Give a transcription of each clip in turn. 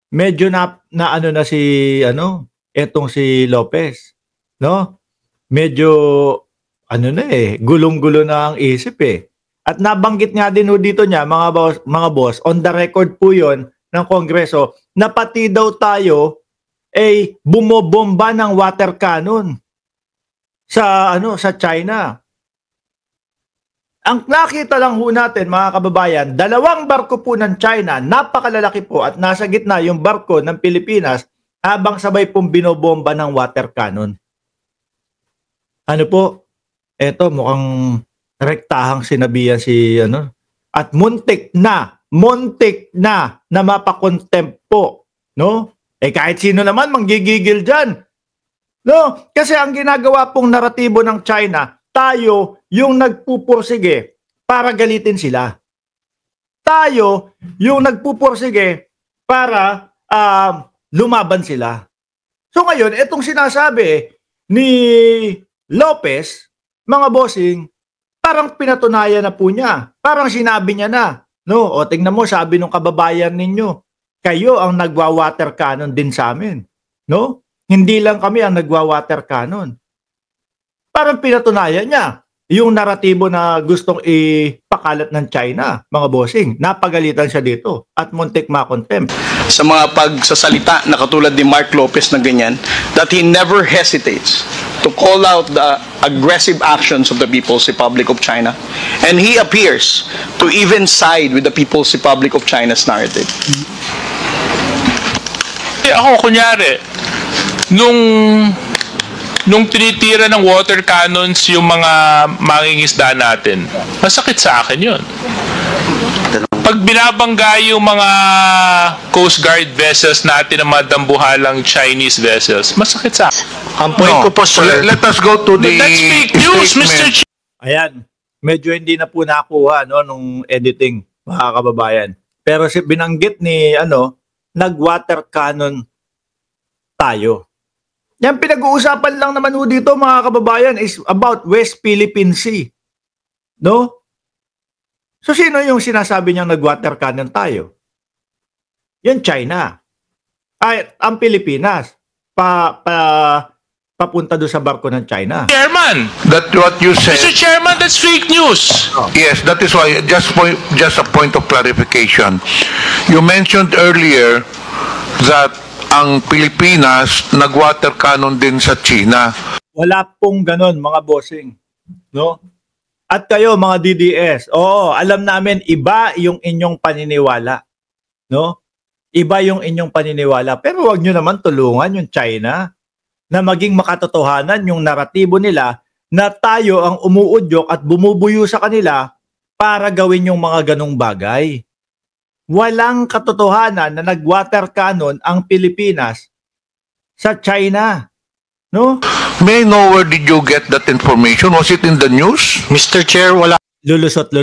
medyo na ano na si ano, etong si Lopez, no? Medyo ano na gulong-gulo na ang isip At nabanggit nga din ho dito niya mga boss, on the record po 'yon ng Kongreso na pati daw tayo ay bumobomba ng water cannon sa China. Ang nakita lang ho natin mga kababayan, 2 barko po ng China, napakalalaki po at nasa gitna yung barko ng Pilipinas habang sabay pong binobomba ng water cannon. Ano po? Eto mukhang rektahang sinabihan si ano at muntik na mapakontempt po, no? Kahit sino naman manggigigil diyan. No, kasi ang ginagawa pong naratibo ng China, tayo yung nagpupursige para galitin sila. Tayo yung nagpupursige para lumaban sila. So ngayon, itong sinasabi ni Lopez, mga bossing, parang pinatunayan na po niya. Parang sinabi niya na, no? O tingnan mo, sabi ng kababayan ninyo, kayo ang nagwa-water cannon din sa amin, no? Hindi lang kami ang nagwa-water cannon. Parang pinatunayan niya yung naratibo na gustong ipakalat ng China, mga bossing. Napagalitan siya dito at muntik makontempt. Sa mga pagsasalita na katulad ni Mark Lopez na ganyan, that he never hesitates to call out the aggressive actions of the People's Republic of China. And he appears to even side with the People's Republic of China's narrative. Ako, kunyari, nung tinitira ng water cannons yung mga mangingisda natin, masakit sa akin yun. Pag binabangga yung mga Coast Guard vessels natin ng mga dambuhalang Chinese vessels, masakit sa akin. Ang point ko po, sir. Let us go to the That's fake news, Mr. Chief. Ayan, medyo hindi na po nakuha nung editing, mga kababayan. Pero binanggit ni nag-water cannon tayo. Yan pinag-uusapan lang naman ho dito mga kababayan is about West Philippine Sea. No? So sino yung sinasabi niyang nag-water cannon tayo? Yan China. Ay, ang Pilipinas. Papunta doon sa barko ng China. Chairman! That what you said. Mr. Chairman, that's fake news. Yes, that is why just a point of clarification. You mentioned earlier that ang Pilipinas nag-water cannon din sa China. Wala pong ganon mga bossing, no? At kayo mga DDS, oo, alam namin iba yung inyong paniniwala, no? Iba yung inyong paniniwala, pero wag nyo naman tulungan yung China na maging makatotohanan yung naratibo nila na tayo ang umuudyok at bumubuyo sa kanila para gawin yung mga ganong bagay. Walang katotohanan na nag-water cannon ang Pilipinas sa China. No? May I know where did you get that information? Was it in the news? Mr. Chair, wala Lulusot.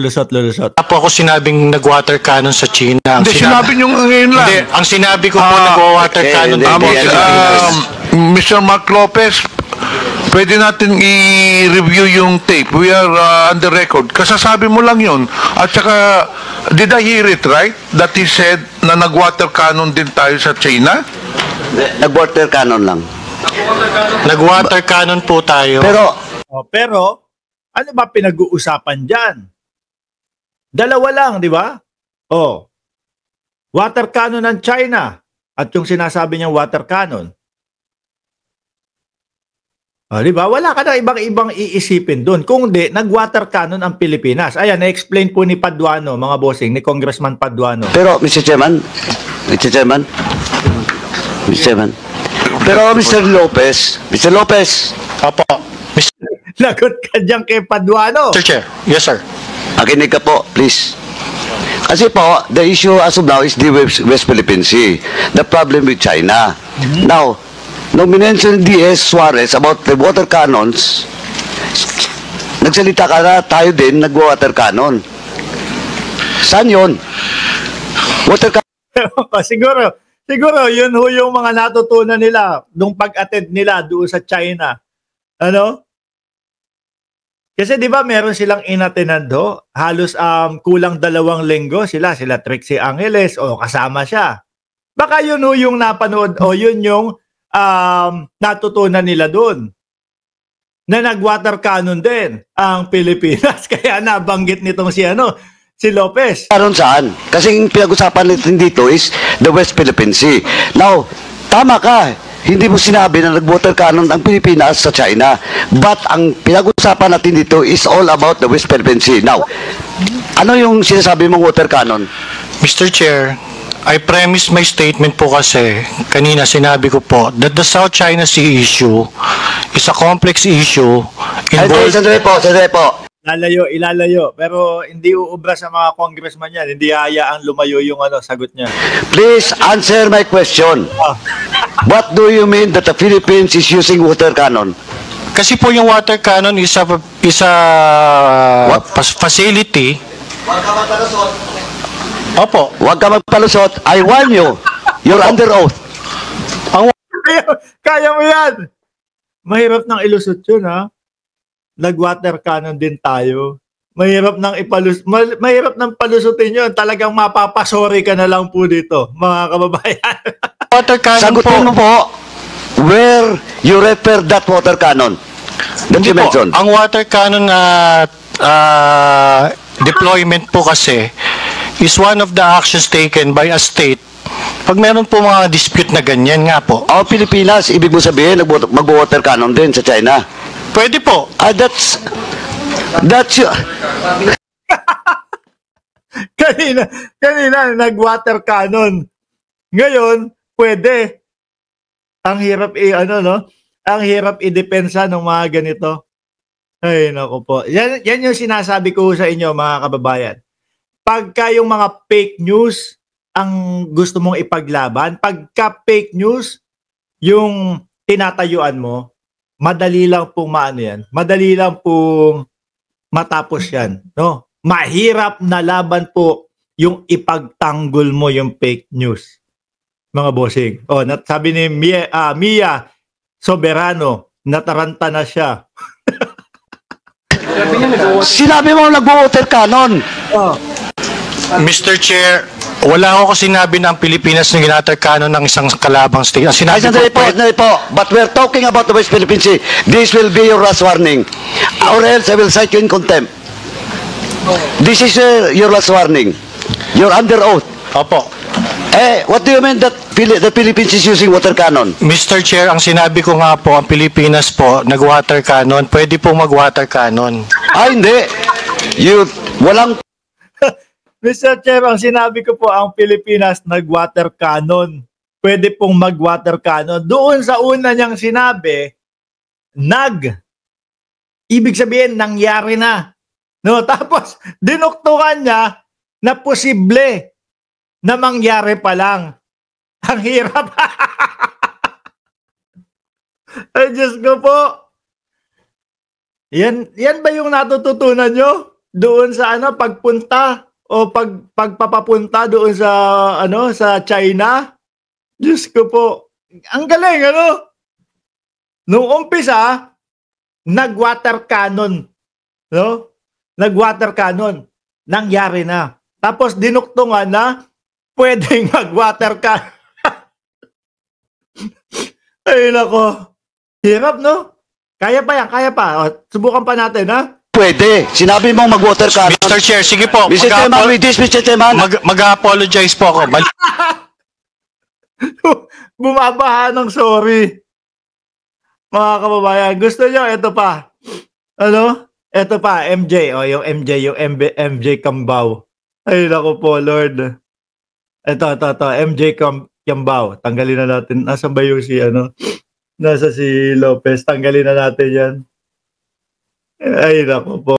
po ako sinabing nag-water cannon sa China. Hindi, sinabi nyo ngayon lang. Hindi, ang sinabi ko po nag-water cannon din po sa Pilipinas. Mr. Mark Lopez, pwede natin i-review yung tape. We are on the record. Kasasabi mo lang yun. At saka, did I hear it right? That he said na nag-water cannon din tayo sa China? Nag-water cannon lang. Nag-water cannon po tayo. Pero ano ba pinag-uusapan dyan? Dalawa lang, di ba? Water cannon ng China at yung sinasabi niyang water cannon. Di ba? Wala ka na ibang iisipin doon. Kung di, nag-water cannon ang Pilipinas. Ayan, na-explain po ni Paduano, mga bossing, ni Congressman Paduano. Pero, Mr. Chairman, pero Mr. Lopez, Opo. Lagot ka dyan kay Paduano. Mr. Chair. Yes, sir. makinig ka po, please. Kasi po, the issue as of now is the West Philippine Sea. The problem with China. Now, nung minention D.S. Suarez about the water cannons, nagsalita ka na tayo din nag-water cannon. Saan yun? Water cannon. Siguro, yun ho yung mga natutunan nila nung pag-attend nila doon sa China. Ano? Kasi di ba meron silang inatenando, halos kulang 2 linggo sila Trixie Angeles, kasama siya. Baka yun ho yung napanood o yun yung natutunan nila doon. Na nag-water cannon din ang Pilipinas. Kaya nabanggit nitong si Lopez. Karon saan? Kasi yung pinag-usapan natin dito is the West Philippine Sea. Now, tama ka. Hindi mo sinabi na nag-water cannon ang Pilipinas sa China. But ang pinag-usapan natin dito is all about the West Philippine Sea. Now, ano yung sinasabi mong water cannon? Mr. Chair, I premise my statement po kasi kanina sinabi ko po that the South China Sea issue is a complex issue involved... Sandali po. Ilalayo. Pero hindi uubra sa mga congressman yan. Hindi hayaang lumayo yung sagot niya. Please answer my question. What do you mean that the Philippines is using water cannon? Kasi po yung water cannon is a facility. Opo. Huwag ka magpalusot. I warn you. You're under oath. Kaya mo yan. Mahirap nang ilusot yun, ha? Nag-water cannon din tayo. Mahirap nang palusutin yun. Talagang mapapasori ka na lang po dito, mga kababayan. Water cannon Sagutin mo po where you refer that water cannon that you mentioned. Ang water cannon na deployment po kasi is one of the actions taken by a state pag meron po mga dispute na ganyan nga po. Ang Pilipinas, ibig mo sabihin, mag-water cannon din sa China. Pwede po. That's kanina nag-water cannon. Ngayon, pwede. Ang hirap Ang hirap idepensa ng mga ganito. Ay, naku po. Yan yung sinasabi ko sa inyo, mga kababayan. Pagka yung mga fake news ang gusto mong ipaglaban, pagka fake news yung tinatayuan mo, madali lang pong madali lang pong matapos yan, no? Mahirap na laban po yung ipagtanggol mo yung fake news, mga bossing. Sabi ni Mia Soberano, nataranta na siya. Sinabi mo nag-water cannon. Mr. Chair, wala ako sinabi na ang Pilipinas na ginater cannon ng isang kalabang state. Ang sinabi Sandali po. But we're talking about the West Philippine Sea. This will be your last warning. Or else I will cite you in contempt. This is your last warning. You're under oath. Opo. What do you mean that the Philippines is using water cannon? Mr. Chair, ang sinabi ko nga po, ang Pilipinas po, nag-water cannon, pwede pong mag-water cannon. Hindi. Walang... Mr. Chair, ang sinabi ko po, ang Pilipinas nag-water cannon. Pwede pong mag-water cannon. Doon sa una niyang sinabi, ibig sabihin, nangyari na. No? Tapos, dinuktukan niya na posible na mangyari pa lang. Ang hirap. Ay, Diyos ko po. Yan ba yung natututunan nyo? Doon sa pagpunta o pagpapapunta doon sa sa China? Diyos ko po. Ang galing, Nung umpisa, nag-water cannon. No? Nag-water cannon. Nangyari na. Tapos dinuktungan na pwedeng mag-water cannon. Ay, nako. Hirap, no? Kaya pa yan, kaya pa. Subukan pa natin, ha? Pwede. Sinabi mong mag-water cannon. Mr. Chair, sige po. Mr. Chairman, with this, Mr. Chairman. Mag-apologize po ako. Bumabaha ng sorry. Mga kababayan, gusto nyo, ito pa. Ito pa, MJ. Yung MJ Cambao. Ay, naku po, Lord. Ito, MJ Cambao. Tanggalin na natin. Nasaan ba yung nasa si Lopez. Tanggalin na natin yan. Ay, naku po.